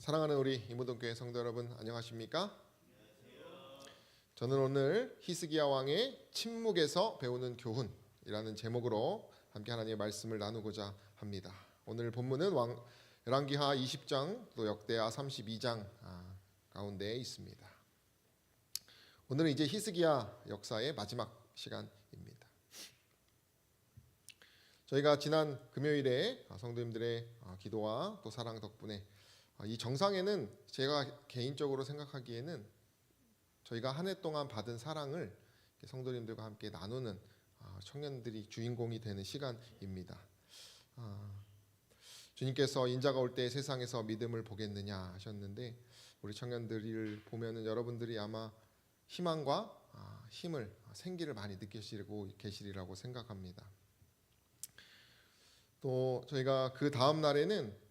사랑하는 우리 이무동교회 성도 여러분, 안녕하십니까? 저는 오늘 히스기야 왕의 침묵에서 배우는 교훈이라는 제목으로 함께 하나님의 말씀을 나누고자 합니다. 오늘 본문은 열왕기하 20장 또 역대하 32장 가운데에 있습니다. 오늘은 이제 히스기야 역사의 마지막 시간입니다. 저희가 지난 금요일에 성도님들의 기도와 또 사랑 덕분에 이 정상에는 제가 개인적으로 생각하기에는 저희가 한 해 동안 받은 사랑을 성도님들과 함께 나누는 청년들이 주인공이 되는 시간입니다. 주님께서 인자가 올 때 세상에서 믿음을 보겠느냐 하셨는데 우리 청년들을 보면은 여러분들이 아마 희망과 힘을 생기를 많이 느끼시고 계시리라고 생각합니다. 또 저희가 그 다음 날에는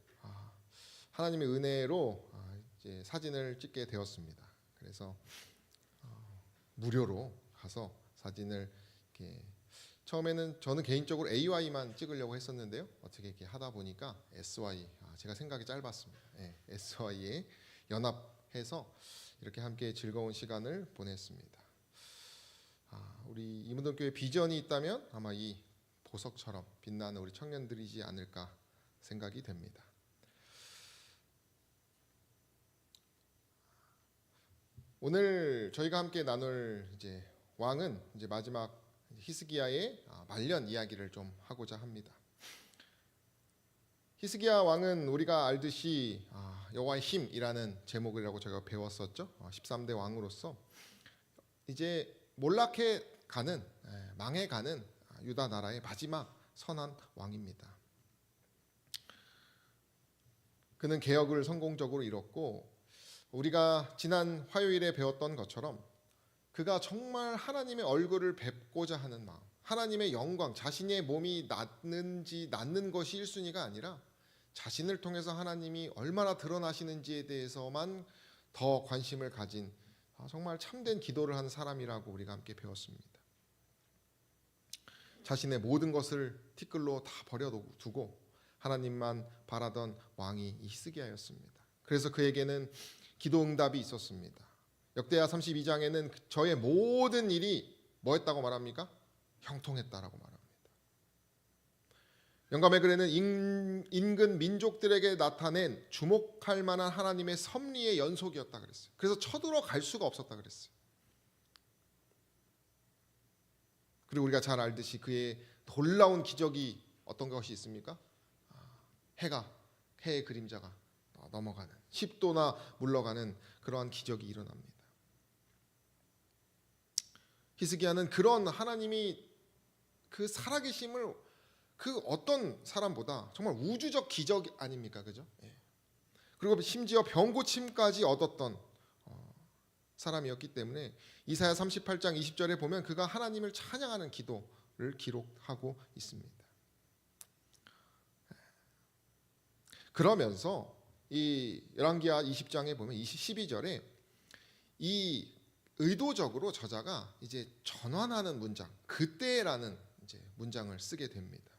하나님의 은혜로 이제 사진을 찍게 되었습니다. 그래서 무료로 가서 사진을 이렇게 처음에는 저는 개인적으로 AY만 찍으려고 했었는데요. 어떻게 이렇게 하다 보니까 SY 제가 생각이 짧았습니다. SY에 연합해서 이렇게 함께 즐거운 시간을 보냈습니다. 우리 이문동교회 비전이 있다면 아마 이 보석처럼 빛나는 우리 청년들이지 않을까 생각이 됩니다. 오늘 저희가 함께 나눌 이제 왕은 이제 마지막 히스기야의 말년 이야기를 좀 하고자 합니다. 히스기야 왕은 우리가 알듯이 여호와의 힘이라는 제목이라고 제가 배웠었죠. 13대 왕으로서 이제 몰락해 가는 망해 가는 유다 나라의 마지막 선한 왕입니다. 그는 개혁을 성공적으로 이뤘고 우리가 지난 화요일에 배웠던 것처럼 그가 정말 하나님의 얼굴을 뵙고자 하는 마음, 하나님의 영광, 자신의 몸이 낫는 것이 1순위가 아니라 자신을 통해서 하나님이 얼마나 드러나시는지에 대해서만 더 관심을 가진 정말 참된 기도를 한 사람이라고 우리가 함께 배웠습니다. 자신의 모든 것을 티끌로 다 버려두고 하나님만 바라던 왕이 히스기야였습니다. 그래서 그에게는 기도 응답이 있었습니다. 역대하 32장에는 저의 모든 일이 뭐였다고 말합니까? 형통했다라고 말합니다. 영감의 글에는 인근 민족들에게 나타낸 주목할 만한 하나님의 섭리의 연속이었다 그랬어요. 그래서 쳐들어갈 수가 없었다 그랬어요. 그리고 우리가 잘 알듯이 그의 놀라운 기적이 어떤 것이 있습니까? 해의 그림자가 넘어가는 10도나 물러가는 그러한 기적이 일어납니다. 히스기야는 그런 하나님이 그 살아계심을 그 어떤 사람보다 정말 우주적 기적 아닙니까, 그죠? 그리고 심지어 병고침까지 얻었던 사람이었기 때문에 이사야 38장 20절에 보면 그가 하나님을 찬양하는 기도를 기록하고 있습니다. 그러면서 이 열왕기하 20장에 보면 12절에 이 의도적으로 저자가 이제 전환하는 문장, 그때라는 이제 문장을 쓰게 됩니다.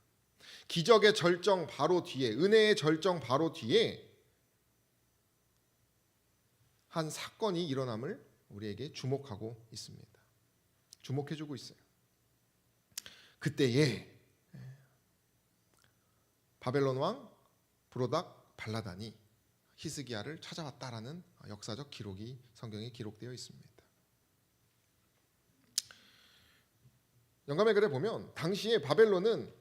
기적의 절정 바로 뒤에, 은혜의 절정 바로 뒤에 한 사건이 일어남을 우리에게 주목하고 있습니다. 주목해주고 있어요. 그때에 바벨론 왕 브로닥 발라단이 히스기야를 찾아왔다라는 역사적 기록이 성경에 기록되어 있습니다. 영감의 글에 보면 당시에 바벨론은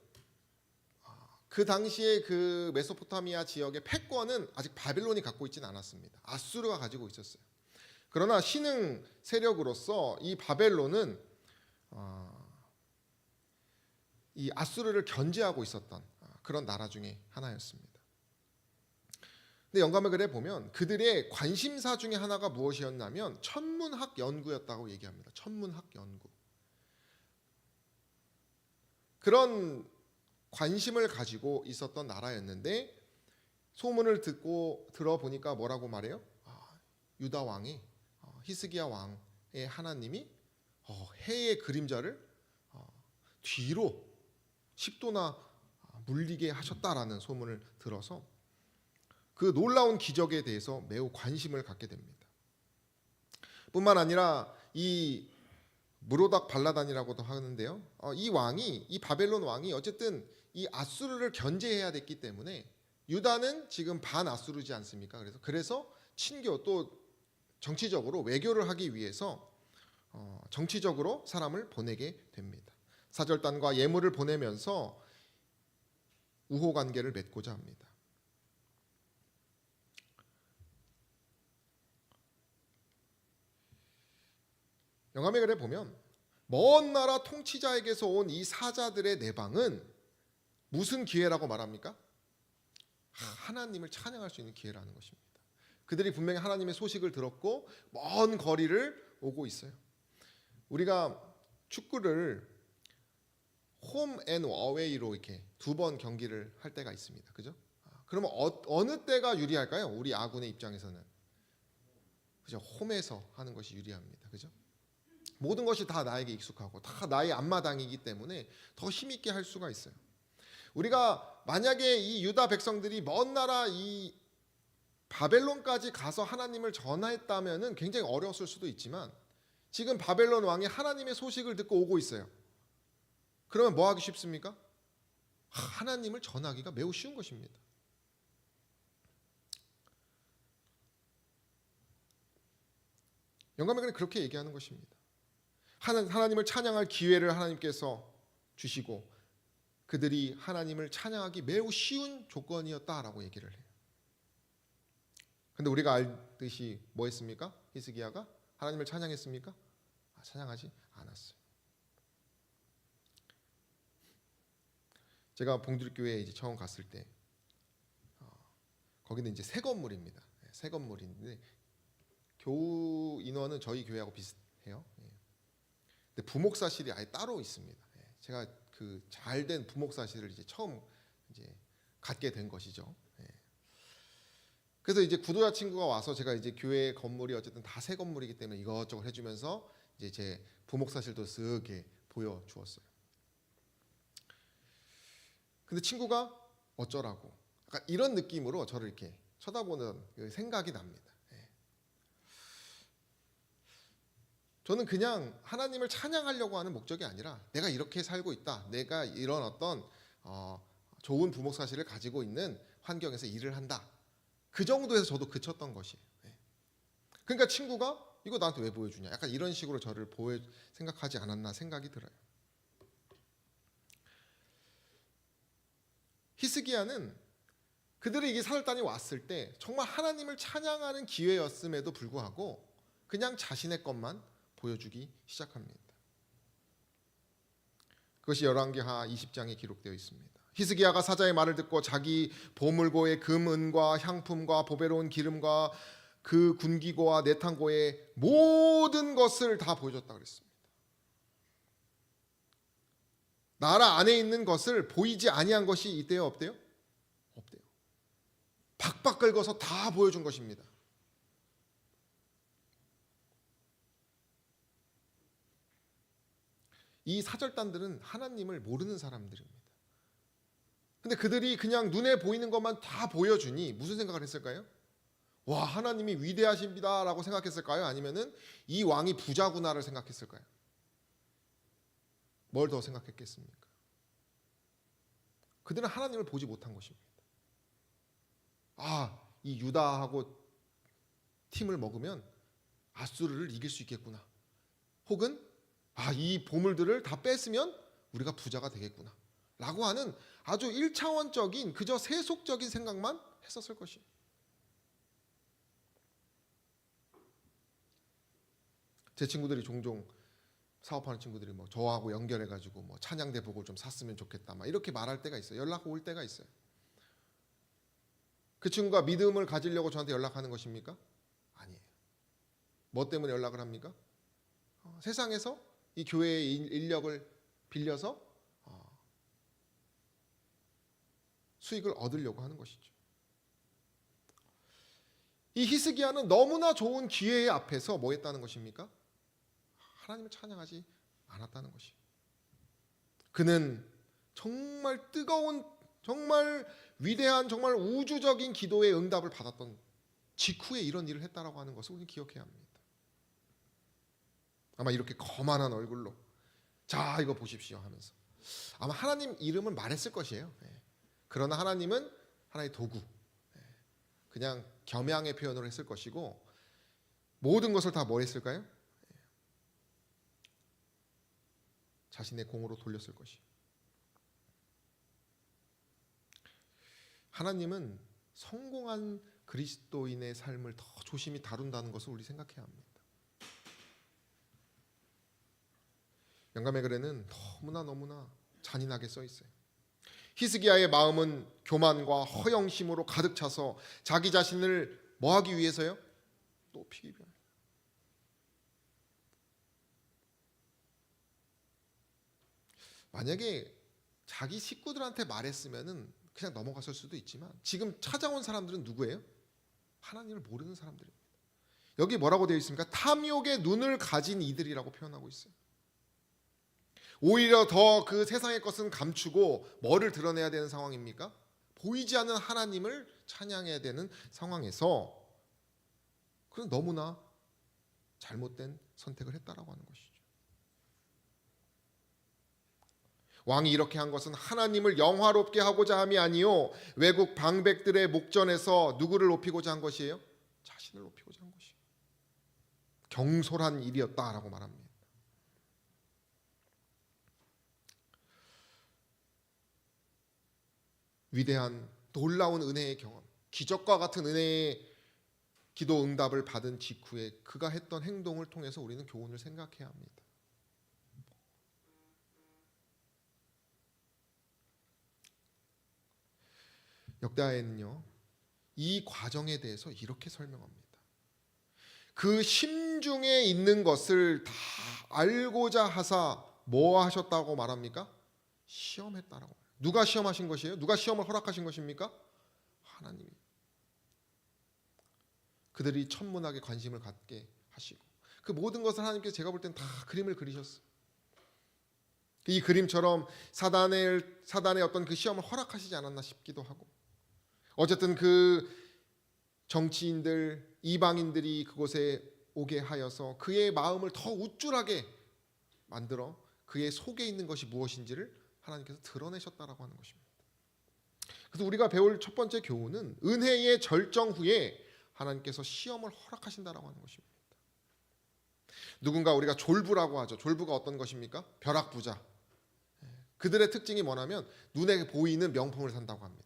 그 당시에 그 메소포타미아 지역의 패권은 아직 바벨론이 갖고 있지는 않았습니다. 아수르가 가지고 있었어요. 그러나 신흥 세력으로서 이 바벨론은 이 아수르를 견제하고 있었던 그런 나라 중에 하나였습니다. 근데 영감의 글에 보면 그들의 관심사 중에 하나가 무엇이었냐면 천문학 연구였다고 얘기합니다. 천문학 연구. 그런 관심을 가지고 있었던 나라였는데 소문을 들어보니까 뭐라고 말해요? 유다 왕이 히스기야 왕의 하나님이 해의 그림자를 뒤로 10도나 물리게 하셨다라는 소문을 들어서 그 놀라운 기적에 대해서 매우 관심을 갖게 됩니다. 뿐만 아니라 이 무로닥 발라단이라고도 하는데요. 이 바벨론 왕이 어쨌든 이 아수르를 견제해야 됐기 때문에 유다는 지금 반아수르지 않습니까? 그래서 친교 또 정치적으로 외교를 하기 위해서 정치적으로 사람을 보내게 됩니다. 사절단과 예물을 보내면서 우호 관계를 맺고자 합니다. 영감의 글에 보면 먼 나라 통치자에게서 온 이 사자들의 내방은 무슨 기회라고 말합니까? 하나님을 찬양할 수 있는 기회라는 것입니다. 그들이 분명히 하나님의 소식을 들었고 먼 거리를 오고 있어요. 우리가 축구를 홈 앤 어웨이로 이렇게 두 번 경기를 할 때가 있습니다. 그죠? 그러면 어느 때가 유리할까요? 우리 아군의 입장에서는. 그죠? 홈에서 하는 것이 유리합니다. 그죠? 모든 것이 다 나에게 익숙하고 다 나의 앞마당이기 때문에 더 힘있게 할 수가 있어요. 우리가 만약에 이 유다 백성들이 먼 나라 이 바벨론까지 가서 하나님을 전했다면은 굉장히 어려웠을 수도 있지만 지금 바벨론 왕이 하나님의 소식을 듣고 오고 있어요. 그러면 뭐 하기 쉽습니까? 하나님을 전하기가 매우 쉬운 것입니다. 영감의 글은 그렇게 얘기하는 것입니다. 하나님을 찬양할 기회를 하나님께서 주시고 그들이 하나님을 찬양하기 매우 쉬운 조건이었다라고 얘기를 해요. 근데 우리가 알듯이 뭐 했습니까? 히스기야가 하나님을 찬양했습니까? 찬양하지 않았어요. 제가 봉두리교회에 이제 처음 갔을 때 거기는 이제 새 건물입니다. 새 건물인데 교우 인원은 저희 교회하고 비슷해요. 근데 부목사실이 아예 따로 있습니다. 제가 그 잘된 부목사실을 이제 처음 이제 갖게 된 것이죠. 그래서 이제 구도자 친구가 와서 제가 이제 교회 건물이 어쨌든 다 새 건물이기 때문에 이것저것 해주면서 이제 제 부목사실도 쓱 보여주었어요. 근데 친구가 어쩌라고 약간 이런 느낌으로 저를 이렇게 쳐다보는 생각이 납니다. 저는 그냥 하나님을 찬양하려고 하는 목적이 아니라 내가 이렇게 살고 있다. 내가 이런 어떤 좋은 부목사실을 가지고 있는 환경에서 일을 한다. 그 정도에서 저도 그쳤던 것이에요. 그러니까 친구가 이거 나한테 왜 보여주냐. 약간 이런 식으로 저를 생각하지 않았나 생각이 들어요. 히스기야는 그들의 이게 사절단이 왔을 때 정말 하나님을 찬양하는 기회였음에도 불구하고 그냥 자신의 것만 보여주기 시작합니다. 그것이 열왕기하 20장에 기록되어 있습니다. 히스기야가 사자의 말을 듣고 자기 보물고의 금, 은과 향품과 보배로운 기름과 그 군기고와 내탄고의 모든 것을 다 보여줬다 그랬습니다. 나라 안에 있는 것을 보이지 아니한 것이 있대요, 없대요? 없대요. 박박 긁어서 다 보여준 것입니다. 이 사절단들은 하나님을 모르는 사람들입니다. 근데 그들이 그냥 눈에 보이는 것만 다 보여주니 무슨 생각을 했을까요? 와, 하나님이 위대하십니다 라고 생각했을까요? 아니면은 이 왕이 부자구나를 생각했을까요? 뭘 더 생각했겠습니까? 그들은 하나님을 보지 못한 것입니다. 이 유다하고 팀을 먹으면 아수르를 이길 수 있겠구나. 혹은 이 보물들을 다 뺐으면 우리가 부자가 되겠구나 라고 하는 아주 1차원적인 그저 세속적인 생각만 했었을 것이에요. 제 친구들이 종종 사업하는 친구들이 뭐 저하고 연결해가지고 뭐 찬양대복을 좀 샀으면 좋겠다 막 이렇게 말할 때가 있어요. 연락 올 때가 있어요. 그 친구가 믿음을 가지려고 저한테 연락하는 것입니까? 아니에요. 뭐 때문에 연락을 합니까? 세상에서 이 교회의 인력을 빌려서 수익을 얻으려고 하는 것이죠. 이 히스기야는 너무나 좋은 기회의 앞에서 뭐 했다는 것입니까? 하나님을 찬양하지 않았다는 것이에요. 그는 정말 뜨거운 정말 위대한, 정말 우주적인 기도의 응답을 받았던 직후에 이런 일을 했다라고 하는 것을 우리는 기억해야 합니다. 아마 이렇게 거만한 얼굴로 자 이거 보십시오 하면서 아마 하나님 이름을 말했을 것이에요. 그러나 하나님은 하나의 도구, 그냥 겸양의 표현을 했을 것이고 모든 것을 다 뭐 했을까요? 자신의 공으로 돌렸을 것이에요. 하나님은 성공한 그리스도인의 삶을 더 조심히 다룬다는 것을 우리 생각해야 합니다. 영감의 글에는 너무나 잔인하게 써 있어요. 히스기야의 마음은 교만과 허영심으로 가득 차서 자기 자신을 뭐 하기 위해서요? 높이기 위해. 만약에 자기 식구들한테 말했으면은 그냥 넘어갔을 수도 있지만 지금 찾아온 사람들은 누구예요? 하나님을 모르는 사람들입니다. 여기 뭐라고 되어 있습니까? 탐욕의 눈을 가진 이들이라고 표현하고 있어요. 오히려 더 그 세상의 것은 감추고 뭐를 드러내야 되는 상황입니까? 보이지 않는 하나님을 찬양해야 되는 상황에서 그건 너무나 잘못된 선택을 했다라고 하는 것이죠. 왕이 이렇게 한 것은 하나님을 영화롭게 하고자 함이 아니요 외국 방백들의 목전에서 누구를 높이고자 한 것이에요? 자신을 높이고자 한 것이에요. 경솔한 일이었다라고 말합니다. 위대한 놀라운 은혜의 경험, 기적과 같은 은혜의 기도 응답을 받은 직후에 그가 했던 행동을 통해서 우리는 교훈을 생각해야 합니다. 역대하에는요, 이 과정에 대해서 이렇게 설명합니다. 그 심중에 있는 것을 다 알고자 하사 뭐 하셨다고 말합니까? 시험했다라고. 누가 시험하신 것이에요? 누가 시험을 허락하신 것입니까? 하나님이. 그들이 천문학에 관심을 갖게 하시고 그 모든 것을 하나님께서 제가 볼 땐 다 그림을 그리셨어요. 이 그림처럼 사단의 어떤 그 시험을 허락하시지 않았나 싶기도 하고, 어쨌든 그 정치인들, 이방인들이 그곳에 오게 하여서 그의 마음을 더 우쭐하게 만들어 그의 속에 있는 것이 무엇인지를 하나님께서 드러내셨다라고 하는 것입니다. 그래서 우리가 배울 첫 번째 교훈은 은혜의 절정 후에 하나님께서 시험을 허락하신다라고 하는 것입니다. 누군가 우리가 졸부라고 하죠. 졸부가 어떤 것입니까? 벼락부자. 그들의 특징이 뭐냐면 눈에 보이는 명품을 산다고 합니다.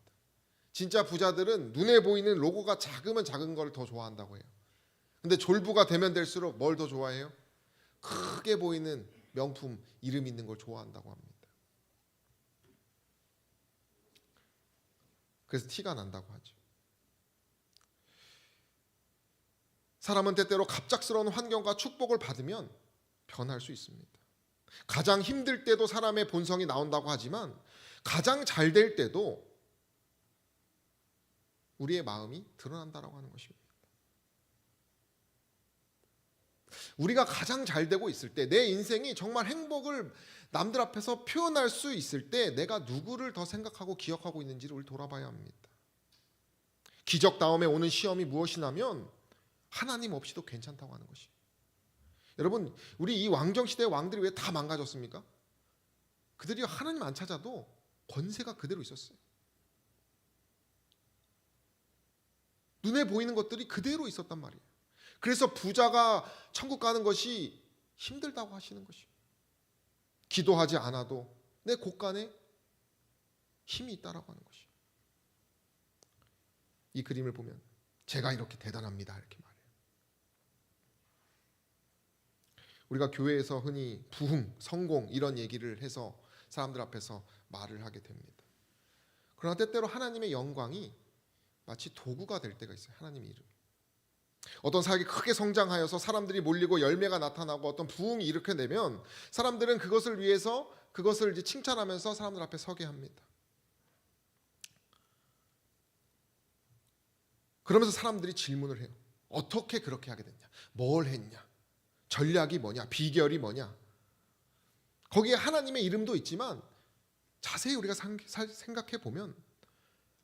진짜 부자들은 눈에 보이는 로고가 작으면 작은 걸 더 좋아한다고 해요. 근데 졸부가 되면 될수록 뭘 더 좋아해요? 크게 보이는 명품 이름 있는 걸 좋아한다고 합니다. 그래서 티가 난다고 하죠. 사람은 때때로 갑작스러운 환경과 축복을 받으면 변할 수 있습니다. 가장 힘들 때도 사람의 본성이 나온다고 하지만 가장 잘 될 때도 우리의 마음이 드러난다라고 하는 것입니다. 우리가 가장 잘 되고 있을 때, 내 인생이 정말 행복을 남들 앞에서 표현할 수 있을 때 내가 누구를 더 생각하고 기억하고 있는지를 우리 돌아봐야 합니다. 기적 다음에 오는 시험이 무엇이냐면 하나님 없이도 괜찮다고 하는 것이. 여러분, 우리 이 왕정시대의 왕들이 왜 다 망가졌습니까? 그들이 하나님 안 찾아도 권세가 그대로 있었어요. 눈에 보이는 것들이 그대로 있었단 말이에요. 그래서 부자가 천국 가는 것이 힘들다고 하시는 것이에요. 기도하지 않아도 내 곳간에 힘이 있다라고 하는 것이에요. 이 그림을 보면 제가 이렇게 대단합니다 이렇게 말해요. 우리가 교회에서 흔히 부흥, 성공 이런 얘기를 해서 사람들 앞에서 말을 하게 됩니다. 그러나 때때로 하나님의 영광이 마치 도구가 될 때가 있어요. 하나님의 이름. 어떤 사역이 크게 성장하여서 사람들이 몰리고 열매가 나타나고 어떤 부흥이 일으켜내면 사람들은 그것을 위해서 그것을 이제 칭찬하면서 사람들 앞에 서게 합니다. 그러면서 사람들이 질문을 해요. 어떻게 그렇게 하게 됐냐? 뭘 했냐? 전략이 뭐냐? 비결이 뭐냐? 거기에 하나님의 이름도 있지만 자세히 우리가 생각해 보면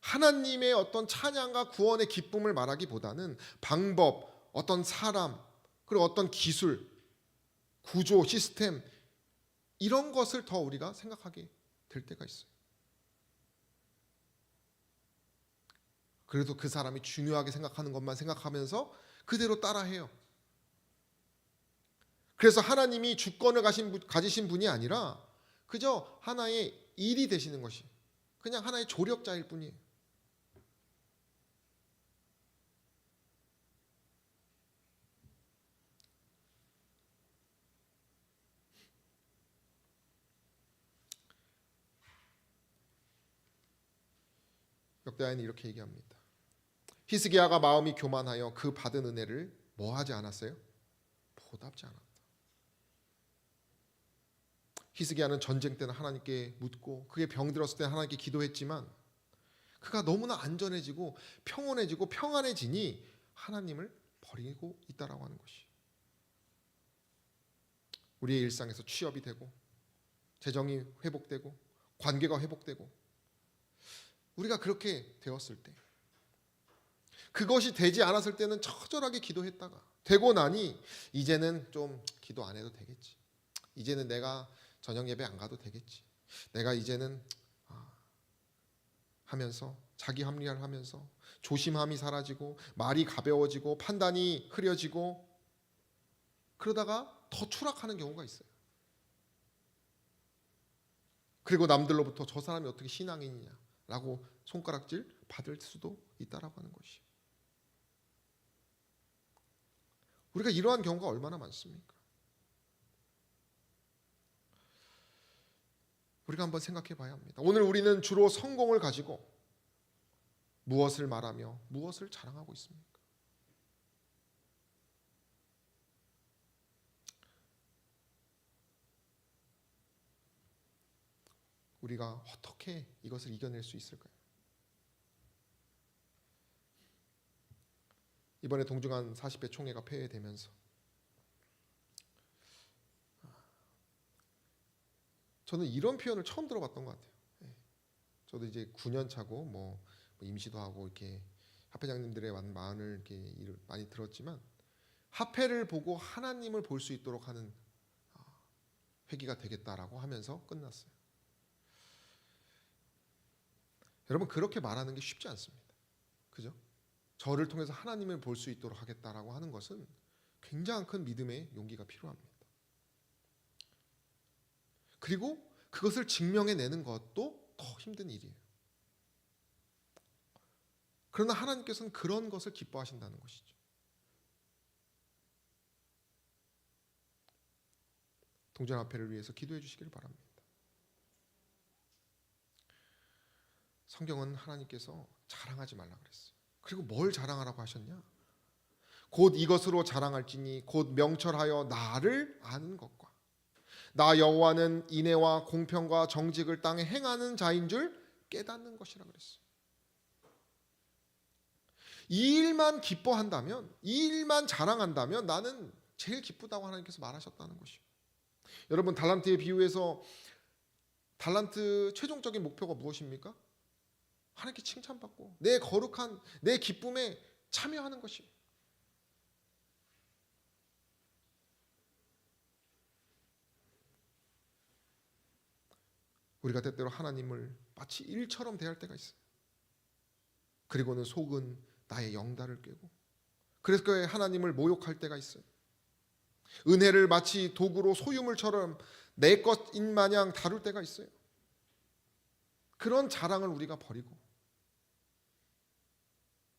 하나님의 어떤 찬양과 구원의 기쁨을 말하기보다는 방법, 어떤 사람, 그리고 어떤 기술, 구조, 시스템 이런 것을 더 우리가 생각하게 될 때가 있어요. 그래도 그 사람이 중요하게 생각하는 것만 생각하면서 그대로 따라해요. 그래서 하나님이 주권을 가지신 분이 아니라 그저 하나의 일이 되시는 것이, 그냥 하나의 조력자일 뿐이에요. 역대하에는 이렇게 얘기합니다. 히스기야가 마음이 교만하여 그 받은 은혜를 뭐 하지 않았어요? 보답지 않았다. 히스기야는 전쟁 때는 하나님께 묻고 그게 병들었을 때 하나님께 기도했지만 그가 너무나 안전해지고 평온해지고 평안해지니 하나님을 버리고 있다라고 하는 것이, 우리의 일상에서 취업이 되고 재정이 회복되고 관계가 회복되고 우리가 그렇게 되었을 때, 그것이 되지 않았을 때는 처절하게 기도했다가 되고 나니 이제는 좀 기도 안 해도 되겠지, 이제는 내가 저녁 예배 안 가도 되겠지, 내가 이제는 하면서 자기 합리화를 하면서 조심함이 사라지고 말이 가벼워지고 판단이 흐려지고 그러다가 더 추락하는 경우가 있어요. 그리고 남들로부터 저 사람이 어떻게 신앙인이냐라고 손가락질 받을 수도 있다라고 하는 것이, 우리가 이러한 경우가 얼마나 많습니까? 우리가 한번 생각해 봐야 합니다. 오늘 우리는 주로 성공을 가지고 무엇을 말하며 무엇을 자랑하고 있습니까? 우리가 어떻게 이것을 이겨낼 수 있을까요? 이번에 동중한 40회 총회가 폐회되면서 저는 이런 표현을 처음 들어봤던 것 같아요. 저도 이제 9년 차고 뭐 임시도 하고 이렇게 합회장님들의 마음을 이렇게 많이 들었지만, 합회를 보고 하나님을 볼 수 있도록 하는 회기가 되겠다라고 하면서 끝났어요. 여러분, 그렇게 말하는 게 쉽지 않습니다. 그죠? 저를 통해서 하나님을 볼 수 있도록 하겠다라고 하는 것은 굉장히 큰 믿음의 용기가 필요합니다. 그리고 그것을 증명해내는 것도 더 힘든 일이에요. 그러나 하나님께서는 그런 것을 기뻐하신다는 것이죠. 동전합회를 위해서 기도해 주시기를 바랍니다. 성경은 하나님께서 자랑하지 말라 그랬어요. 그리고 뭘 자랑하라고 하셨냐? 곧 이것으로 자랑할지니 곧 명철하여 나를 아는 것과 나 여호와는 인애와 공평과 정직을 땅에 행하는 자인 줄 깨닫는 것이라 그랬어요. 이 일만 기뻐한다면, 이 일만 자랑한다면 나는 제일 기쁘다고 하나님께서 말하셨다는 것이요. 여러분, 달란트의 비유에서 달란트 최종적인 목표가 무엇입니까? 하나님께 칭찬받고 내 거룩한 내 기쁨에 참여하는 것이요. 우리가 때때로 하나님을 마치 일처럼 대할 때가 있어요. 그리고는 속은 나의 영달을 꿰고, 그래서 하나님을 모욕할 때가 있어요. 은혜를 마치 도구로 소유물처럼 내 것인 마냥 다룰 때가 있어요. 그런 자랑을 우리가 버리고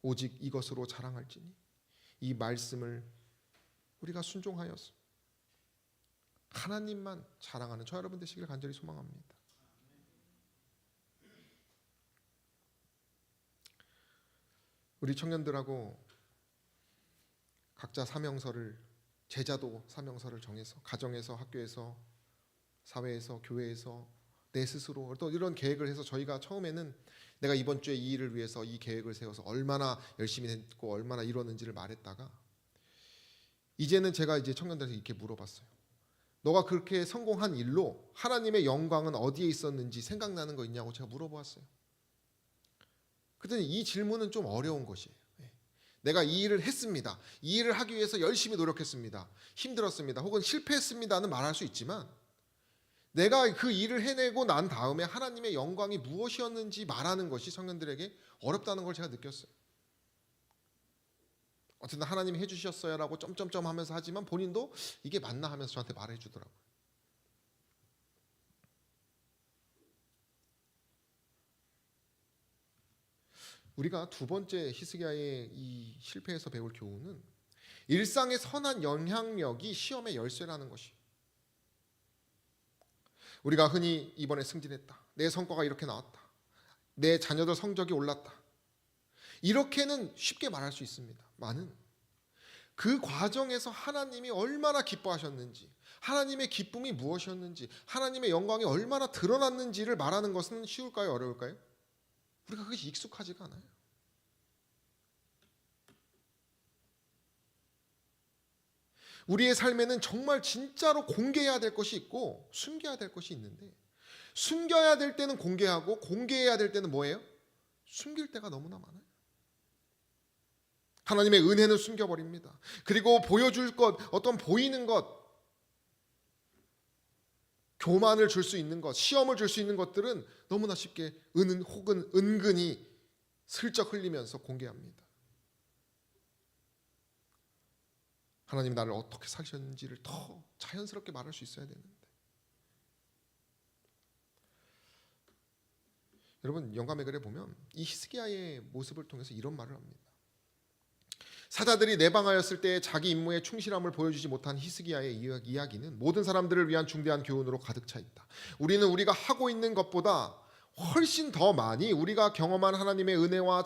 오직 이것으로 자랑할지니 이 말씀을 우리가 순종하여서 하나님만 자랑하는 저 여러분 되시길 간절히 소망합니다. 우리 청년들하고 각자 사명서를, 제자도 사명서를 정해서 가정에서, 학교에서, 사회에서, 교회에서 내 스스로 또 이런 계획을 해서, 저희가 처음에는 내가 이번 주에 이 일을 위해서 이 계획을 세워서 얼마나 열심히 했고 얼마나 이뤘는지를 말했다가, 이제는 제가 이제 청년들한테 이렇게 물어봤어요. 너가 그렇게 성공한 일로 하나님의 영광은 어디에 있었는지 생각나는 거 있냐고 제가 물어보았어요. 그랬더니 이 질문은 좀 어려운 것이에요. 내가 이 일을 했습니다. 이 일을 하기 위해서 열심히 노력했습니다. 힘들었습니다. 혹은 실패했습니다는 말할 수 있지만 내가 그 일을 해내고 난 다음에 하나님의 영광이 무엇이었는지 말하는 것이 성현들에게 어렵다는 걸 제가 느꼈어요. 어쨌든 하나님이 해주셨어요 라고 점점점 하면서 하지만 본인도 이게 맞나 하면서 저한테 말해 주더라고요. 우리가 두 번째 히스기야의 이 실패에서 배울 교훈은 일상의 선한 영향력이 시험의 열쇠라는 것이에요. 우리가 흔히 이번에 승진했다. 내 성과가 이렇게 나왔다. 내 자녀들 성적이 올랐다. 이렇게는 쉽게 말할 수 있습니다. 많은 그 과정에서 하나님이 얼마나 기뻐하셨는지, 하나님의 기쁨이 무엇이었는지, 하나님의 영광이 얼마나 드러났는지를 말하는 것은 쉬울까요? 어려울까요? 우리가 그것이 익숙하지가 않아요. 우리의 삶에는 정말 진짜로 공개해야 될 것이 있고 숨겨야 될 것이 있는데, 숨겨야 될 때는 공개하고 공개해야 될 때는 뭐예요? 숨길 때가 너무나 많아요. 하나님의 은혜는 숨겨버립니다. 그리고 보여줄 것, 어떤 보이는 것, 교만을 줄 수 있는 것, 시험을 줄 수 있는 것들은 너무나 쉽게 혹은 은근히 슬쩍 흘리면서 공개합니다. 하나님 나를 어떻게 사셨는지를 더 자연스럽게 말할 수 있어야 되는데, 여러분 영감의 글에 보면 이 히스기야의 모습을 통해서 이런 말을 합니다. 사자들이 내방하였을 때 자기 임무에 충실함을 보여주지 못한 히스기야의 이야기는 모든 사람들을 위한 중대한 교훈으로 가득 차 있다. 우리는 우리가 하고 있는 것보다 훨씬 더 많이 우리가 경험한 하나님의 은혜와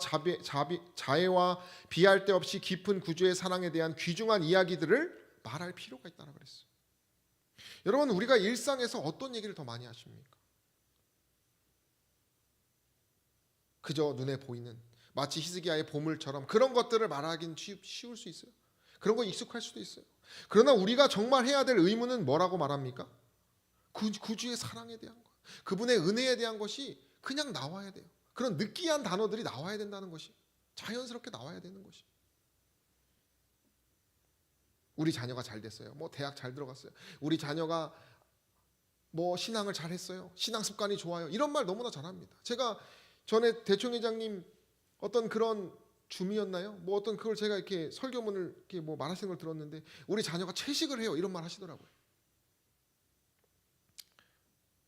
자애와 비할 데 없이 깊은 구주의 사랑에 대한 귀중한 이야기들을 말할 필요가 있다고 그랬어요. 여러분 우리가 일상에서 어떤 얘기를 더 많이 하십니까? 그저 눈에 보이는 마치 히스기야의 보물처럼 그런 것들을 말하긴 쉬울 수 있어요. 그런 거 익숙할 수도 있어요. 그러나 우리가 정말 해야 될 의무는 뭐라고 말합니까? 구주의 사랑에 대한 것, 그분의 은혜에 대한 것이 그냥 나와야 돼요. 그런 느끼한 단어들이 나와야 된다는 것이, 자연스럽게 나와야 되는 것이. 우리 자녀가 잘 됐어요. 뭐 대학 잘 들어갔어요. 우리 자녀가 뭐 신앙을 잘 했어요. 신앙 습관이 좋아요. 이런 말 너무나 잘합니다. 제가 전에 대총회장님 어떤 그런 줌이었나요? 뭐 어떤 그걸 제가 이렇게 설교문을 이렇게 뭐 말하시는 걸 들었는데 우리 자녀가 채식을 해요. 이런 말 하시더라고요.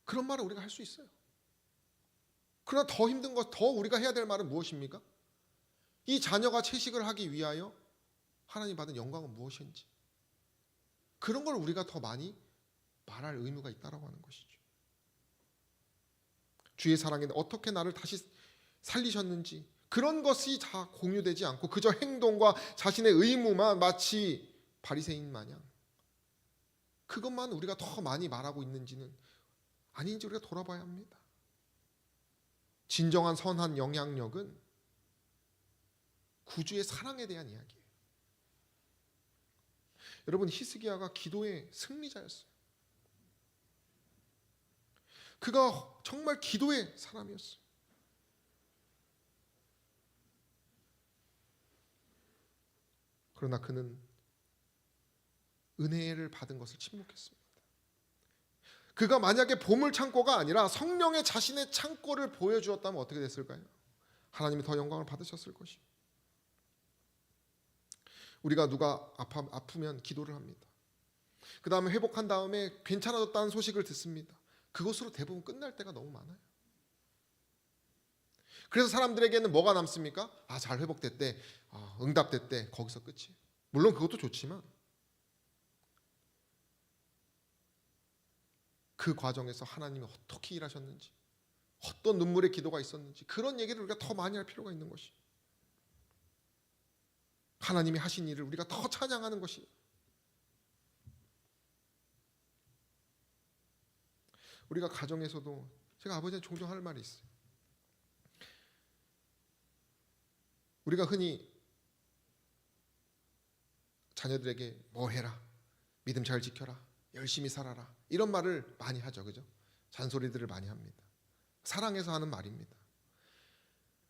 그런 말을 우리가 할 수 있어요. 그러나 더 힘든 것, 더 우리가 해야 될 말은 무엇입니까? 이 자녀가 채식을 하기 위하여 하나님 받은 영광은 무엇인지, 그런 걸 우리가 더 많이 말할 의무가 있다라고 하는 것이죠. 주의 사랑에 어떻게 나를 다시 살리셨는지, 그런 것이 다 공유되지 않고 그저 행동과 자신의 의무만 마치 바리새인 마냥 그것만 우리가 더 많이 말하고 있는지는 아닌지 우리가 돌아봐야 합니다. 진정한 선한 영향력은 구주의 사랑에 대한 이야기예요. 여러분 히스기야가 기도의 승리자였어요. 그가 정말 기도의 사람이었어요. 그러나 그는 은혜를 받은 것을 침묵했습니다. 그가 만약에 보물창고가 아니라 성령의 자신의 창고를 보여주었다면 어떻게 됐을까요? 하나님이 더 영광을 받으셨을 것이요. 우리가 누가 아프면 기도를 합니다. 그 다음에 회복한 다음에 괜찮아졌다는 소식을 듣습니다. 그것으로 대부분 끝날 때가 너무 많아요. 그래서 사람들에게는 뭐가 남습니까? 잘 회복됐대, 응답됐대, 거기서 끝이에요. 물론 그것도 좋지만 그 과정에서 하나님이 어떻게 일하셨는지, 어떤 눈물의 기도가 있었는지, 그런 얘기를 우리가 더 많이 할 필요가 있는 것이, 하나님이 하신 일을 우리가 더 찬양하는 것이. 우리가 가정에서도, 제가 아버지한테 종종 할 말이 있어요. 우리가 흔히 자녀들에게 뭐 해라, 믿음 잘 지켜라, 열심히 살아라. 이런 말을 많이 하죠. 그죠? 잔소리들을 많이 합니다. 사랑해서 하는 말입니다.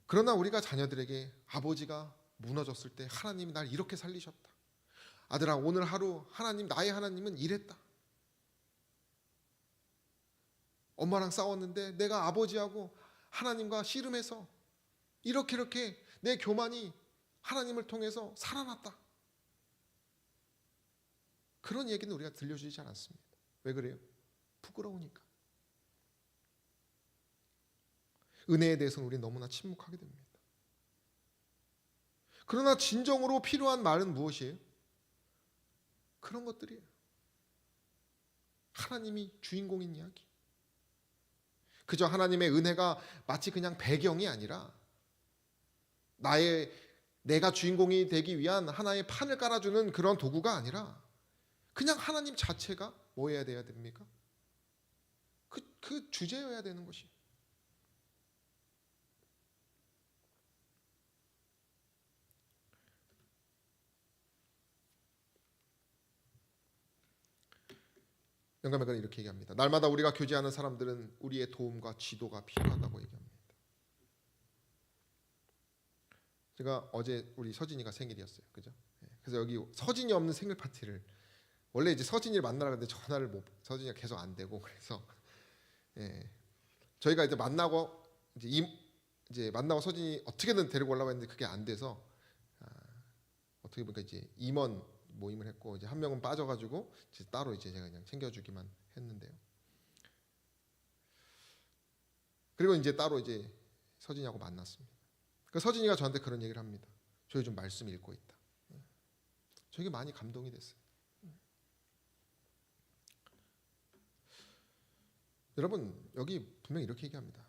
그러나 우리가 자녀들에게 아버지가 무너졌을 때 하나님이 날 이렇게 살리셨다. 아들아, 오늘 하루 하나님, 나의 하나님은 이랬다. 엄마랑 싸웠는데 내가 아버지하고 하나님과 씨름해서 이렇게 내 교만이 하나님을 통해서 살아났다. 그런 얘기는 우리가 들려주지 않았습니다. 왜 그래요? 부끄러우니까. 은혜에 대해서는 우리는 너무나 침묵하게 됩니다. 그러나 진정으로 필요한 말은 무엇이에요? 그런 것들이에요. 하나님이 주인공인 이야기. 그저 하나님의 은혜가 마치 그냥 배경이 아니라 내가 주인공이 되기 위한 하나의 판을 깔아주는 그런 도구가 아니라 그냥 하나님 자체가 뭐 해야 돼야 됩니까? 그 주제여야 되는 것이. 영감회가 이렇게 얘기합니다. 날마다 우리가 교제하는 사람들은 우리의 도움과 지도가 필요하다고 얘기합니다. 제가 어제 우리 서진이가 생일이었어요. 그죠? 그래서 여기 서진이 없는 생일 파티를, 원래 이제 서진이를 만나라 했는데 전화를 서진이가 계속 안 되고, 그래서 저희가 이제 만나고 이제 만나고 서진이 어떻게든 데리고 오려고 했는데 그게 안 돼서 어떻게 보니까 이제 임원 모임을 했고, 이제 한 명은 빠져가지고 이제 따로 이제 제가 그냥 챙겨주기만 했는데요. 그리고 이제 따로 이제 서진이하고 만났습니다. 그 서진이가 저한테 그런 얘기를 합니다. 저 요즘 말씀 읽고 있다. 저게 많이 감동이 됐어요. 여러분, 여기 분명히 이렇게 얘기합니다.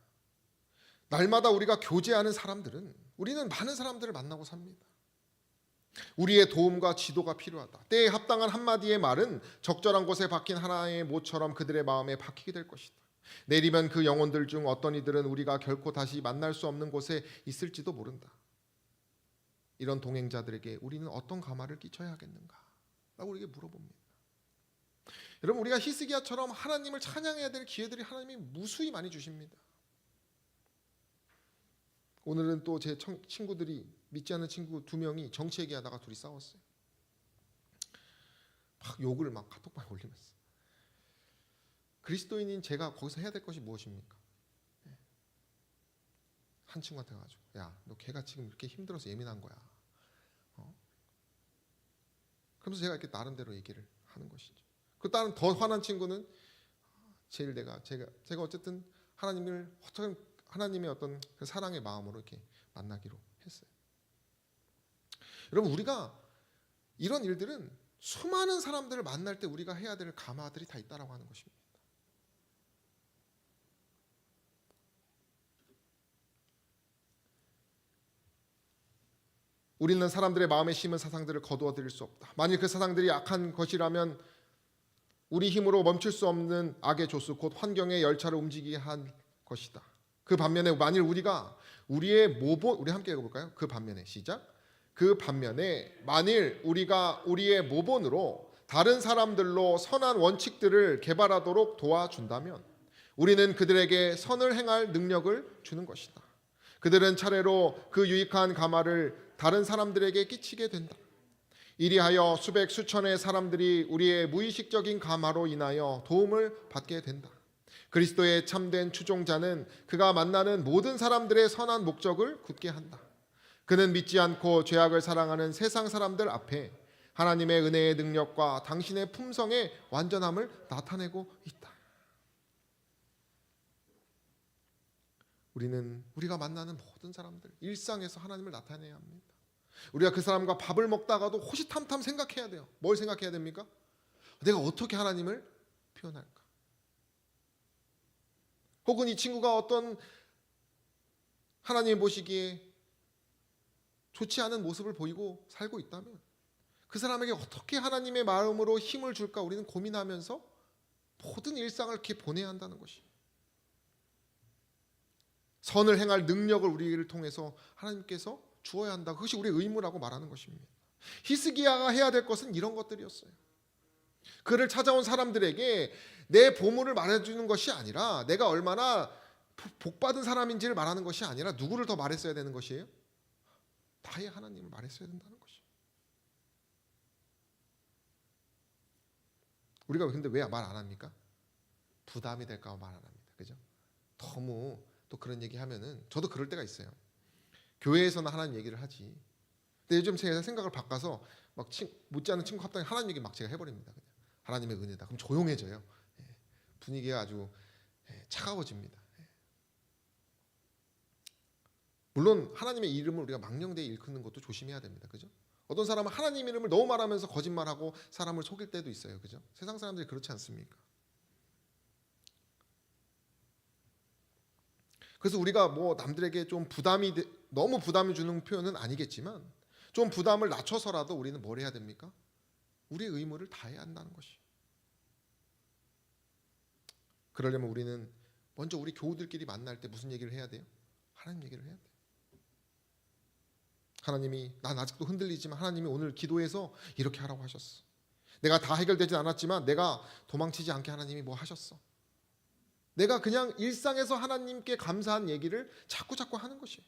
날마다 우리가 교제하는 사람들은, 우리는 많은 사람들을 만나고 삽니다. 우리의 도움과 지도가 필요하다. 때에 합당한 한마디의 말은 적절한 곳에 박힌 하나의 못처럼 그들의 마음에 박히게 될 것이다. 내리면 그 영혼들 중 어떤 이들은 우리가 결코 다시 만날 수 없는 곳에 있을지도 모른다. 이런 동행자들에게 우리는 어떤 감화를 끼쳐야 하겠는가? 라고 우리에게 물어봅니다. 여러분, 우리가 히스기야처럼 하나님을 찬양해야 될 기회들이 하나님이 무수히 많이 주십니다. 오늘은 또 제 친구들이, 믿지 않는 친구 2명이 정치 얘기하다가 둘이 싸웠어요. 막 욕을 막 카톡방에 올리면서. 그리스도인인 제가 거기서 해야 될 것이 무엇입니까? 한 친구한테 가가지고, 야, 너 걔가 지금 이렇게 힘들어서 예민한 거야. 그러면서 제가 이렇게 나름대로 얘기를 하는 것이죠. 그 다른 더 화난 친구는 제일 제가 어쨌든 하나님의 어떤 그 사랑의 마음으로 이렇게 만나기로 했어요. 여러분, 우리가 이런 일들은 수많은 사람들을 만날 때 우리가 해야 될 감화들이 다 있다라고 하는 것입니다. 우리는 사람들의 마음에 심은 사상들을 거두어 들일 수 없다. 만일 그 사상들이 악한 것이라면 우리 힘으로 멈출 수 없는 악의 조수, 곧 환경의 열차를 움직이게 한 것이다. 그 반면에 만일 우리가 우리의 모본, 우리 함께 읽어볼까요? 그 반면에, 시작. 그 반면에 만일 우리가 우리의 모본으로 다른 사람들로 선한 원칙들을 개발하도록 도와준다면 우리는 그들에게 선을 행할 능력을 주는 것이다. 그들은 차례로 그 유익한 감화를 다른 사람들에게 끼치게 된다. 이리하여 수백 수천의 사람들이 우리의 무의식적인 감화로 인하여 도움을 받게 된다. 그리스도의 참된 추종자는 그가 만나는 모든 사람들의 선한 목적을 굳게 한다. 그는 믿지 않고 죄악을 사랑하는 세상 사람들 앞에 하나님의 은혜의 능력과 당신의 품성의 완전함을 나타내고 있다. 우리는 우리가 만나는 모든 사람들, 일상에서 하나님을 나타내야 합니다. 우리가 그 사람과 밥을 먹다가도 호시탐탐 생각해야 돼요. 뭘 생각해야 됩니까? 내가 어떻게 하나님을 표현할까? 혹은 이 친구가 어떤 하나님이 보시기에 좋지 않은 모습을 보이고 살고 있다면 그 사람에게 어떻게 하나님의 마음으로 힘을 줄까 우리는 고민하면서 모든 일상을 이렇게 보내야 한다는 것이, 선을 행할 능력을 우리를 통해서 하나님께서 주어야 한다. 그것이 우리의 의무라고 말하는 것입니다. 히스기야가 해야 될 것은 이런 것들이었어요. 그를 찾아온 사람들에게 내 보물을 말해주는 것이 아니라, 내가 얼마나 복받은 사람인지를 말하는 것이 아니라 누구를 더 말했어야 되는 것이에요? 나의 하나님을 말했어야 된다는 것이에요. 우리가 근데 왜 말 안 합니까? 부담이 될까 봐 말 안 합니다. 그죠? 너무 또 그런 얘기 하면은, 저도 그럴 때가 있어요. 교회에서는 하나님 얘기를 하지. 근데 요즘 제가 생각을 바꿔서 막 못지않은 친구 합당에 하나님 얘기 막 제가 해버립니다. 그냥 하나님의 은혜다. 그럼 조용해져요. 분위기가 아주 차가워집니다. 물론 하나님의 이름을 우리가 망령되이 일컫는 것도 조심해야 됩니다. 그죠? 어떤 사람은 하나님 이름을 너무 말하면서 거짓말하고 사람을 속일 때도 있어요. 그죠? 세상 사람들이 그렇지 않습니까? 그래서 우리가 뭐 남들에게 좀 너무 부담이 주는 표현은 아니겠지만, 좀 부담을 낮춰서라도 우리는 뭘 해야 됩니까? 우리의 의무를 다해야 한다는 것이. 그러려면 우리는 먼저 우리 교우들끼리 만날 때 무슨 얘기를 해야 돼요? 하나님 얘기를 해야 돼요. 하나님이, 난 아직도 흔들리지만 하나님이 오늘 기도해서 이렇게 하라고 하셨어. 내가 다 해결되진 않았지만 내가 도망치지 않게 하나님이 뭐 하셨어. 내가 그냥 일상에서 하나님께 감사한 얘기를 자꾸 하는 것이에요.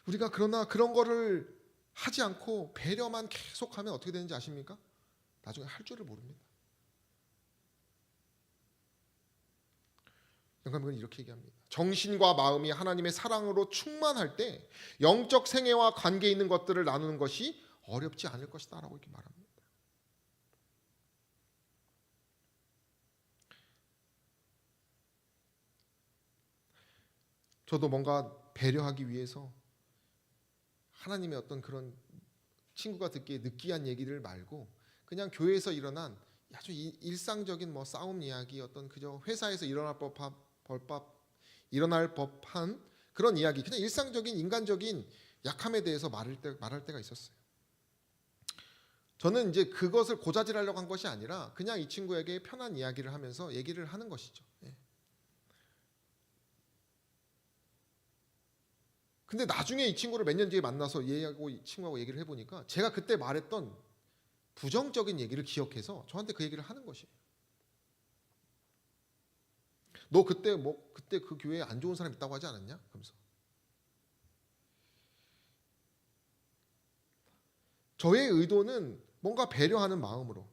우리가 그러나 그런 거를 하지 않고 배려만 계속하면 어떻게 되는지 아십니까? 나중에 할 줄을 모릅니다. 영감은 이렇게 얘기합니다. 정신과 마음이 하나님의 사랑으로 충만할 때 영적 생애와 관계 있는 것들을 나누는 것이 어렵지 않을 것이다 라고 이렇게 말합니다. 저도 뭔가 배려하기 위해서 하나님의 어떤 그런 친구가 듣기에 느끼한 얘기를 말고, 그냥 교회에서 일어난 아주 일상적인 뭐 싸움 이야기, 어떤 그저 회사에서 일어날 법한 그런 이야기, 그냥 일상적인 인간적인 약함에 대해서 말할 때가 있었어요. 저는 이제 그것을 고자질하려고 한 것이 아니라 그냥 이 친구에게 편한 이야기를 하면서 얘기를 하는 것이죠. 근데 나중에 이 친구를 몇 년 뒤에 만나서 얘하고 이 친구하고 얘기를 해보니까 제가 그때 말했던 부정적인 얘기를 기억해서 저한테 그 얘기를 하는 것이에요. 너 그때 그 교회에 안 좋은 사람 있다고 하지 않았냐? 그러면서. 저의 의도는 뭔가 배려하는 마음으로,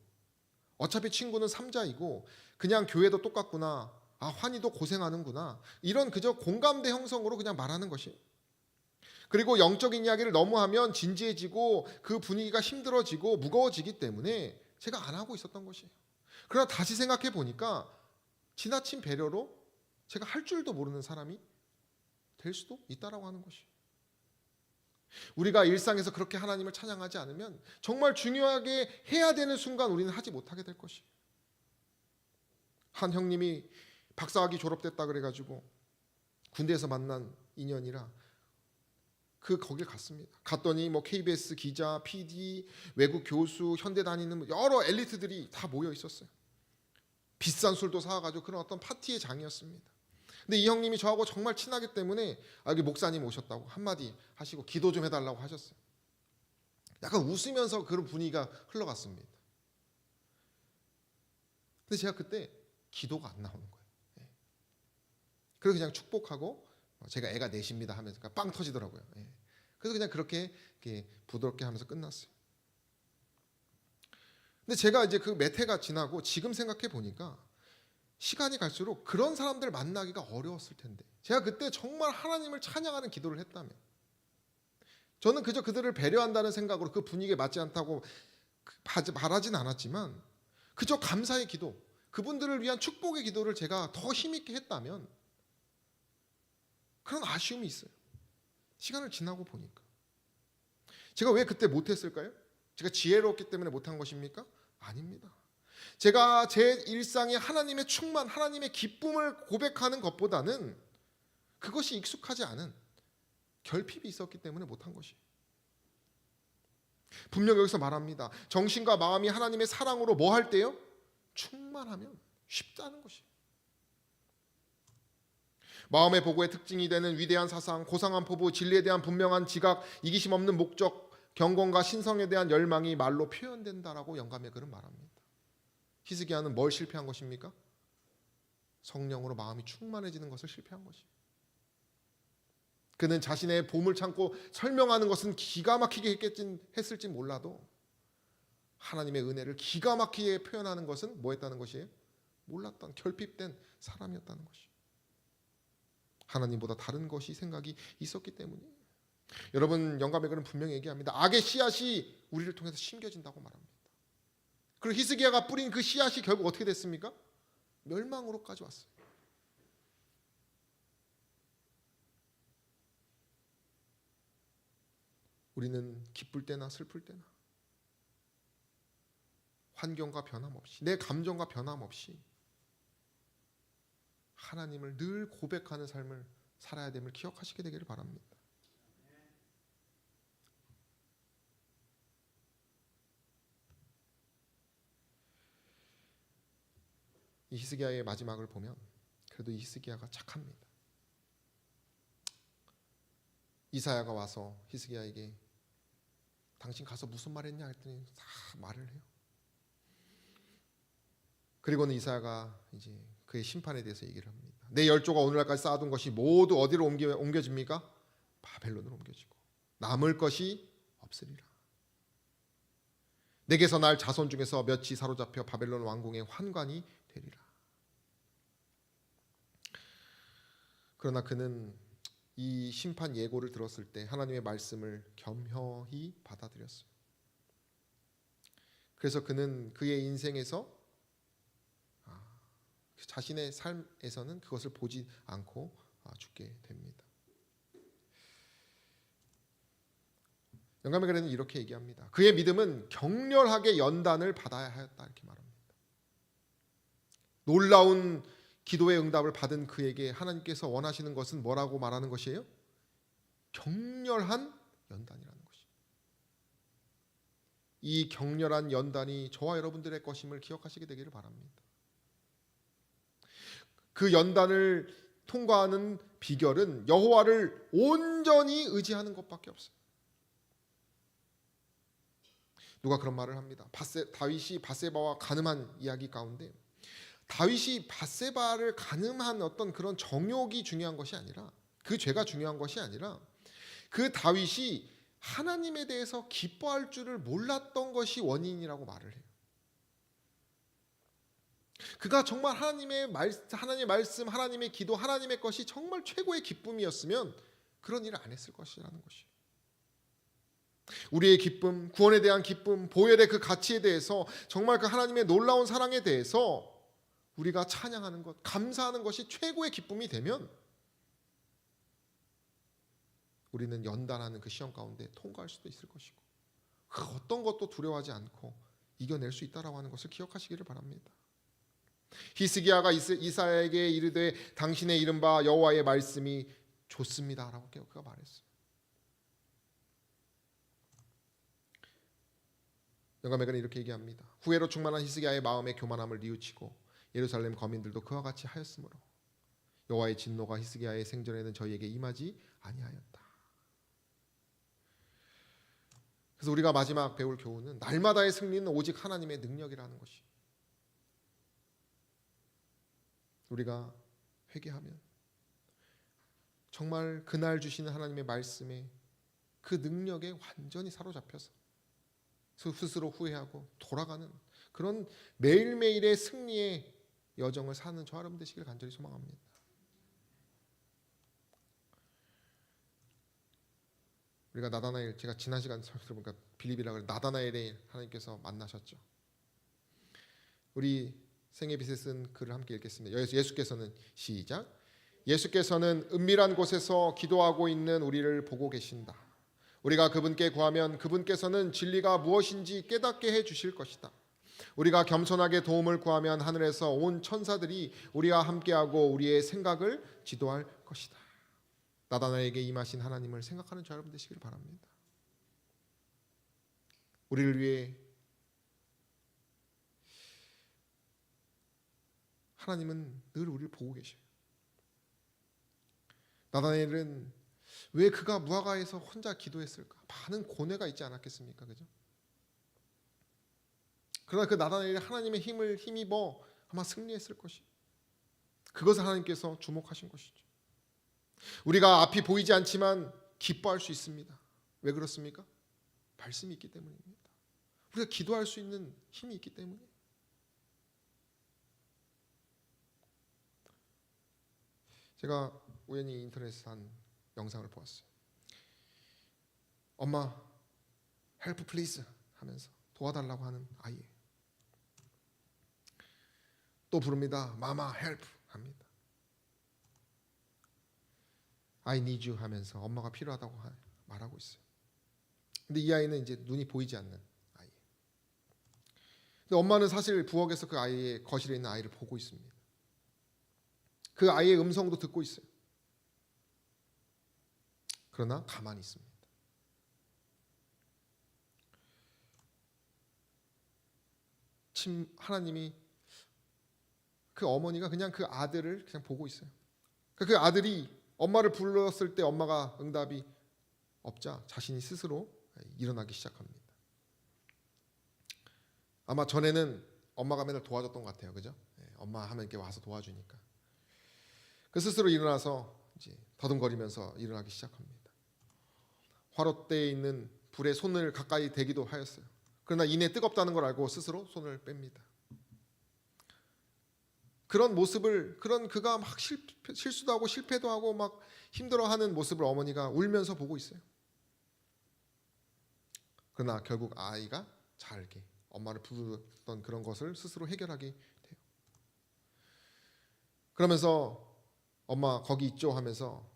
어차피 친구는 삼자이고 그냥 교회도 똑같구나, 아 환희도 고생하는구나, 이런 그저 공감대 형성으로 그냥 말하는 것이. 그리고 영적인 이야기를 너무 하면 진지해지고 그 분위기가 힘들어지고 무거워지기 때문에 제가 안 하고 있었던 것이에요. 그러나 다시 생각해 보니까 지나친 배려로 제가 할 줄도 모르는 사람이 될 수도 있다라고 하는 것이에요. 우리가 일상에서 그렇게 하나님을 찬양하지 않으면 정말 중요하게 해야 되는 순간 우리는 하지 못하게 될 것이에요. 한 형님이 박사학위 졸업됐다 그래가지고 군대에서 만난 인연이라 거길 갔습니다. 갔더니 뭐 KBS 기자, PD, 외국 교수, 현대 다니는 여러 엘리트들이 다 모여 있었어요. 비싼 술도 사가지고 그런 어떤 파티의 장이었습니다. 근데 이 형님이 저하고 정말 친하기 때문에 여기 목사님 오셨다고 한마디 하시고 기도 좀 해달라고 하셨어요. 약간 웃으면서 그런 분위기가 흘러갔습니다. 근데 제가 그때 기도가 안 나오는 거예요. 그래서 그냥 축복하고 제가 애가 넷입니다 하면서 빵 터지더라고요. 그래서 그냥 그렇게 부드럽게 하면서 끝났어요. 근데 제가 이제 그 몇 해가 지나고 지금 생각해 보니까 시간이 갈수록 그런 사람들 만나기가 어려웠을 텐데, 제가 그때 정말 하나님을 찬양하는 기도를 했다면, 저는 그저 그들을 배려한다는 생각으로 그 분위기에 맞지 않다고 바라진 않았지만 그저 감사의 기도, 그분들을 위한 축복의 기도를 제가 더 힘있게 했다면, 그런 아쉬움이 있어요. 시간을 지나고 보니까. 제가 왜 그때 못했을까요? 제가 지혜로웠기 때문에 못한 것입니까? 아닙니다. 제가 제 일상에 하나님의 충만, 하나님의 기쁨을 고백하는 것보다는 그것이 익숙하지 않은 결핍이 있었기 때문에 못한 것이에요. 분명 여기서 말합니다. 정신과 마음이 하나님의 사랑으로 뭐 할 때요? 충만하면 쉽다는 것이에요. 마음의 보고의 특징이 되는 위대한 사상, 고상한 포부, 진리에 대한 분명한 지각, 이기심 없는 목적, 경건과 신성에 대한 열망이 말로 표현된다라고 영감의 글은 말합니다. 히스기야는 뭘 실패한 것입니까? 성령으로 마음이 충만해지는 것을 실패한 것이에요. 그는 자신의 보물 창고 설명하는 것은 기가 막히게 했을지 몰라도 하나님의 은혜를 기가 막히게 표현하는 것은 뭐 했다는 것이에요? 몰랐던, 결핍된 사람이었다는 것이에요. 하나님보다 다른 것이 생각이 있었기 때문이에요. 여러분, 영감의 글은 분명히 얘기합니다. 악의 씨앗이 우리를 통해서 심겨진다고 말합니다. 그리고 히스기야가 뿌린 그 씨앗이 결국 어떻게 됐습니까? 멸망으로까지 왔어요. 우리는 기쁠 때나 슬플 때나 환경과 변함없이, 내 감정과 변함없이 하나님을 늘 고백하는 삶을 살아야 됨을 기억하시게 되기를 바랍니다. 이 히스기야의 마지막을 보면 그래도 이 히스기야가 착합니다. 이사야가 와서 히스기야에게 당신 가서 무슨 말 했냐 했더니 다 말을 해요. 그리고는 이사야가 이제 그의 심판에 대해서 얘기를 합니다. 내 열조가 오늘날까지 쌓아둔 것이 모두 어디로 옮겨집니까? 바벨론으로 옮겨지고 남을 것이 없으리라. 내게서 날 자손 중에서 몇이 사로잡혀 바벨론 왕궁의 환관이 되리라. 그러나 그는 이 심판 예고를 들었을 때 하나님의 말씀을 겸허히 받아들였어요. 그래서 그는 그의 인생에서 자신의 삶에서는 그것을 보지 않고 죽게 됩니다. 영감의 글에는 이렇게 얘기합니다. 그의 믿음은 격렬하게 연단을 받아야 하였다 이렇게 말합니다. 놀라운 기도의 응답을 받은 그에게 하나님께서 원하시는 것은 뭐라고 말하는 것이에요? 격렬한 연단이라는 것이에요. 이 격렬한 연단이 저와 여러분들의 것임을 기억하시게 되기를 바랍니다. 그 연단을 통과하는 비결은 여호와를 온전히 의지하는 것밖에 없어요. 누가 그런 말을 합니다. 다윗이 밧세바와 간음한 이야기 가운데 다윗이 밧세바를 간음한 어떤 그런 정욕이 중요한 것이 아니라, 그 죄가 중요한 것이 아니라 그 다윗이 하나님에 대해서 기뻐할 줄을 몰랐던 것이 원인이라고 말을 해요. 그가 정말 하나님의 말씀, 하나님의 기도, 하나님의 것이 정말 최고의 기쁨이었으면 그런 일을 안 했을 것이라는 것이에요. 우리의 기쁨, 구원에 대한 기쁨, 보혈의 그 가치에 대해서, 정말 그 하나님의 놀라운 사랑에 대해서 우리가 찬양하는 것, 감사하는 것이 최고의 기쁨이 되면 우리는 연단하는 그 시험 가운데 통과할 수도 있을 것이고 그 어떤 것도 두려워하지 않고 이겨낼 수 있다라고 하는 것을 기억하시기를 바랍니다. 히스기야가 이사야에게 이르되 당신의 이른바 여호와의 말씀이 좋습니다라고 그가 말했어요. 영감의 글은 이렇게 얘기합니다. 후회로 충만한 히스기야의 마음의 교만함을 뉘우치고 예루살렘 거민들도 그와 같이 하였으므로 여호와의 진노가 히스기야의 생전에는 저희에게 임하지 아니하였다. 그래서 우리가 마지막 배울 교훈은 날마다의 승리는 오직 하나님의 능력이라는 것이. 우리가 회개하면 정말 그날 주시는 하나님의 말씀에 그 능력에 완전히 사로잡혀서 스스로 후회하고 돌아가는 그런 매일매일의 승리의 여정을 사는 저 여러분 되시길 간절히 소망합니다. 우리가 나다나엘, 제가 지난 시간 들어보니까 빌립이라고 해서 나다나엘에 하나님께서 만나셨죠. 우리 생애빛에 쓴 글을 함께 읽겠습니다. 예수께서는 시작. 예수께서는 은밀한 곳에서 기도하고 있는 우리를 보고 계신다. 우리가 그분께 구하면 그분께서는 진리가 무엇인지 깨닫게 해 주실 것이다. 우리가 겸손하게 도움을 구하면 하늘에서 온 천사들이 우리와 함께하고 우리의 생각을 지도할 것이다. 나다나에게 임하신 하나님을 생각하는 저 여러분 되시길 바랍니다. 우리를 위해 하나님은 늘 우리를 보고 계셔요. 나다나엘은 왜 그가 무화과에서 혼자 기도했을까? 많은 고뇌가 있지 않았겠습니까? 그죠? 그러나 그 나다나엘이 하나님의 힘을 힘입어 아마 승리했을 것이. 그것을 하나님께서 주목하신 것이죠. 우리가 앞이 보이지 않지만 기뻐할 수 있습니다. 왜 그렇습니까? 말씀이 있기 때문입니다. 우리가 기도할 수 있는 힘이 있기 때문이에요. 제가 우연히 인터넷에서 한 영상을 보았어요. 엄마, help please 하면서 도와달라고 하는 아이예요. 또 부릅니다. 마마, help 합니다. I need you 하면서 엄마가 필요하다고 말하고 있어요. 근데 이 아이는 이제 눈이 보이지 않는 아이예요. 근데 엄마는 사실 부엌에서 그 아이의 거실에 있는 아이를 보고 있습니다. 그 아이의 음성도 듣고 있어요. 그러나 가만히 있습니다. 하나님이 그 어머니가 그냥 그 아들을 그냥 보고 있어요. 그 아들이 엄마를 불렀을 때 엄마가 응답이 없자 자신이 스스로 일어나기 시작합니다. 아마 전에는 엄마가 맨날 도와줬던 것 같아요. 그죠? 엄마 하면 이렇게 와서 도와주니까. 그 스스로 일어나서 이제 더듬거리면서 일어나기 시작합니다. 화롯대에 있는 불에 손을 가까이 대기도 하였어요. 그러나 이내 뜨겁다는 걸 알고 스스로 손을 뺍니다. 그런 모습을 그가 막 실수도 하고 실패도 하고 막 힘들어하는 모습을 어머니가 울면서 보고 있어요. 그러나 결국 아이가 잘게 엄마를 부르던 그런 것을 스스로 해결하게 돼요. 그러면서 엄마 거기 있죠 하면서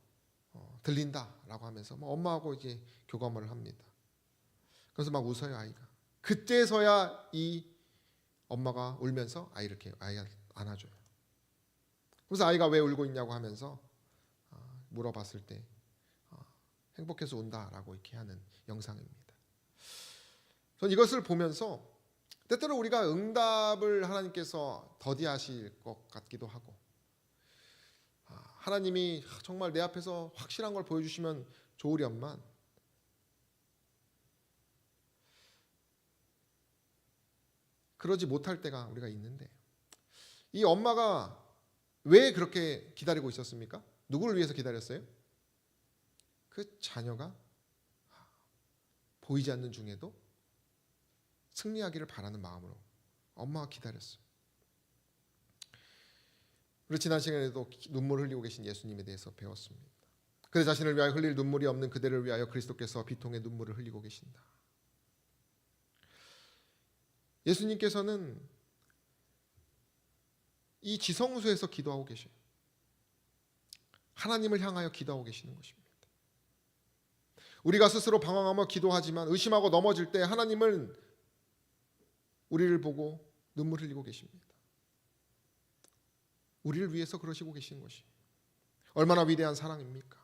들린다라고 하면서 엄마하고 이제 교감을 합니다. 그래서 막 웃어요 아이가. 그때서야 이 엄마가 울면서 아이를 이렇게 안아줘요. 그래서 아이가 왜 울고 있냐고 하면서 물어봤을 때 행복해서 운다라고 이렇게 하는 영상입니다. 전 이것을 보면서 때때로 우리가 응답을 하나님께서 더디하실 것 같기도 하고 하나님이 정말 내 앞에서 확실한 걸 보여주시면 좋으련만 그러지 못할 때가 우리가 있는데 이 엄마가 왜 그렇게 기다리고 있었습니까? 누구를 위해서 기다렸어요? 그 자녀가 보이지 않는 중에도 승리하기를 바라는 마음으로 엄마가 기다렸어요. 그리고 지난 시간에도 눈물을 흘리고 계신 예수님에 대해서 배웠습니다. 그대 자신을 위하여 흘릴 눈물이 없는 그대를 위하여 그리스도께서 비통의 눈물을 흘리고 계신다. 예수님께서는 이 지성소에서 기도하고 계셔요. 하나님을 향하여 기도하고 계시는 것입니다. 우리가 스스로 방황하며 기도하지만 의심하고 넘어질 때 하나님은 우리를 보고 눈물 흘리고 계십니다. 우리를 위해서 그러시고 계신 것이 얼마나 위대한 사랑입니까?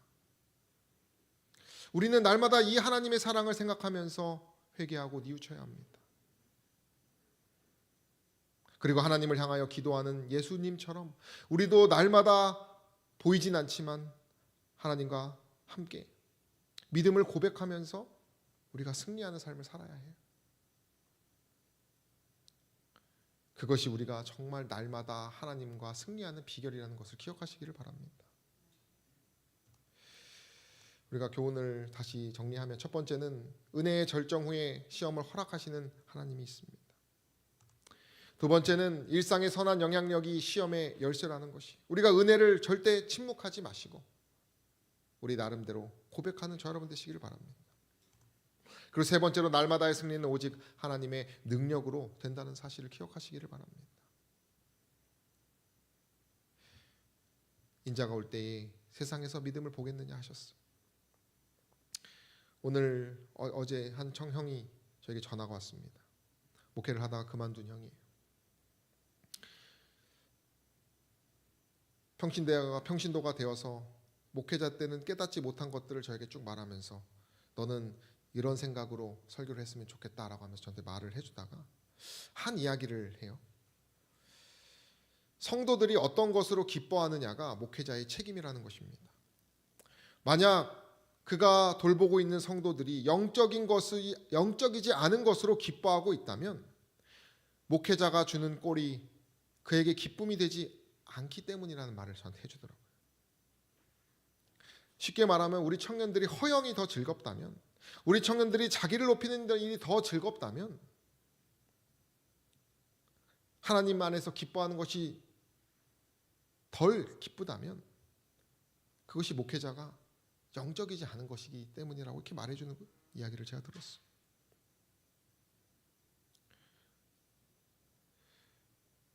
우리는 날마다 이 하나님의 사랑을 생각하면서 회개하고 뉘우쳐야 합니다. 그리고 하나님을 향하여 기도하는 예수님처럼 우리도 날마다 보이진 않지만 하나님과 함께 믿음을 고백하면서 우리가 승리하는 삶을 살아야 해요. 그것이 우리가 정말 날마다 하나님과 승리하는 비결이라는 것을 기억하시기를 바랍니다. 우리가 교훈을 다시 정리하면 첫 번째는 은혜의 절정 후에 시험을 허락하시는 하나님이 있습니다. 두 번째는 일상의 선한 영향력이 시험의 열쇠라는 것이 우리가 은혜를 절대 침묵하지 마시고 우리 나름대로 고백하는 저 여러분 되시기를 바랍니다. 그리고 세 번째로 날마다의 승리는 오직 하나님의 능력으로 된다는 사실을 기억하시기를 바랍니다. 인자가 올 때에 세상에서 믿음을 보겠느냐 하셨어요. 오늘 어제 한 형이 저에게 전화가 왔습니다. 목회를 하다가 그만둔 형이에요. 평신도가 되어서 목회자 때는 깨닫지 못한 것들을 저에게 쭉 말하면서 너는 이런 생각으로 설교를 했으면 좋겠다라고 하면서 저한테 말을 해주다가 한 이야기를 해요. 성도들이 어떤 것으로 기뻐하느냐가 목회자의 책임이라는 것입니다. 만약 그가 돌보고 있는 성도들이 영적이지 않은 것으로 기뻐하고 있다면 목회자가 주는 꼴이 그에게 기쁨이 되지 않기 때문이라는 말을 저한테 해주더라고요. 쉽게 말하면 우리 청년들이 허영이 더 즐겁다면, 우리 청년들이 자기를 높이는 일이 더 즐겁다면, 하나님 안에서 기뻐하는 것이 덜 기쁘다면 그것이 목회자가 영적이지 않은 것이기 때문이라고 이렇게 말해주는 이야기를 제가 들었어요.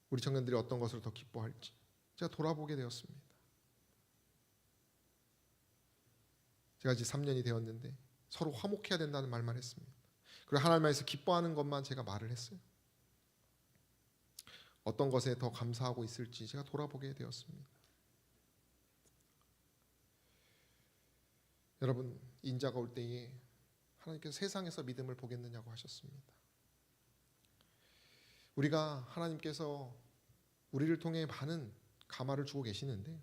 우리 청년들이 어떤 것을 더 기뻐할지 제가 돌아보게 되었습니다. 제가 이제 3년이 되었는데 서로 화목해야 된다는 말만 했습니다. 그리고 하나님 안에서 기뻐하는 것만 제가 말을 했어요. 어떤 것에 더 감사하고 있을지 제가 돌아보게 되었습니다. 여러분, 인자가 올 때에 하나님께서 세상에서 믿음을 보겠느냐고 하셨습니다. 우리가 하나님께서 우리를 통해 많은 감화를 주고 계시는데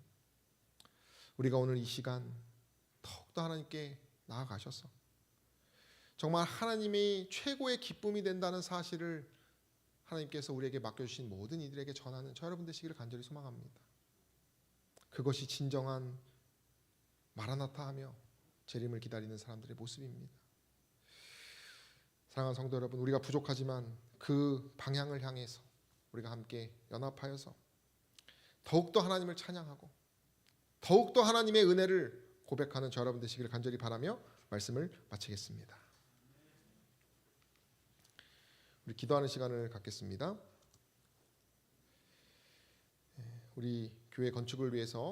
우리가 오늘 이 시간 더욱더 하나님께 나아가셔서 정말 하나님이 최고의 기쁨이 된다는 사실을 하나님께서 우리에게 맡겨주신 모든 이들에게 전하는 저 여러분 되시기를 간절히 소망합니다. 그것이 진정한 마라나타 하며 재림을 기다리는 사람들의 모습입니다. 사랑하는 성도 여러분, 우리가 부족하지만 그 방향을 향해서 우리가 함께 연합하여서 더욱더 하나님을 찬양하고 더욱더 하나님의 은혜를 고백하는 저 여러분 되시기를 간절히 바라며 말씀을 마치겠습니다. 우리 기도하는 시간을 갖겠습니다. 우리 교회 건축을 위해서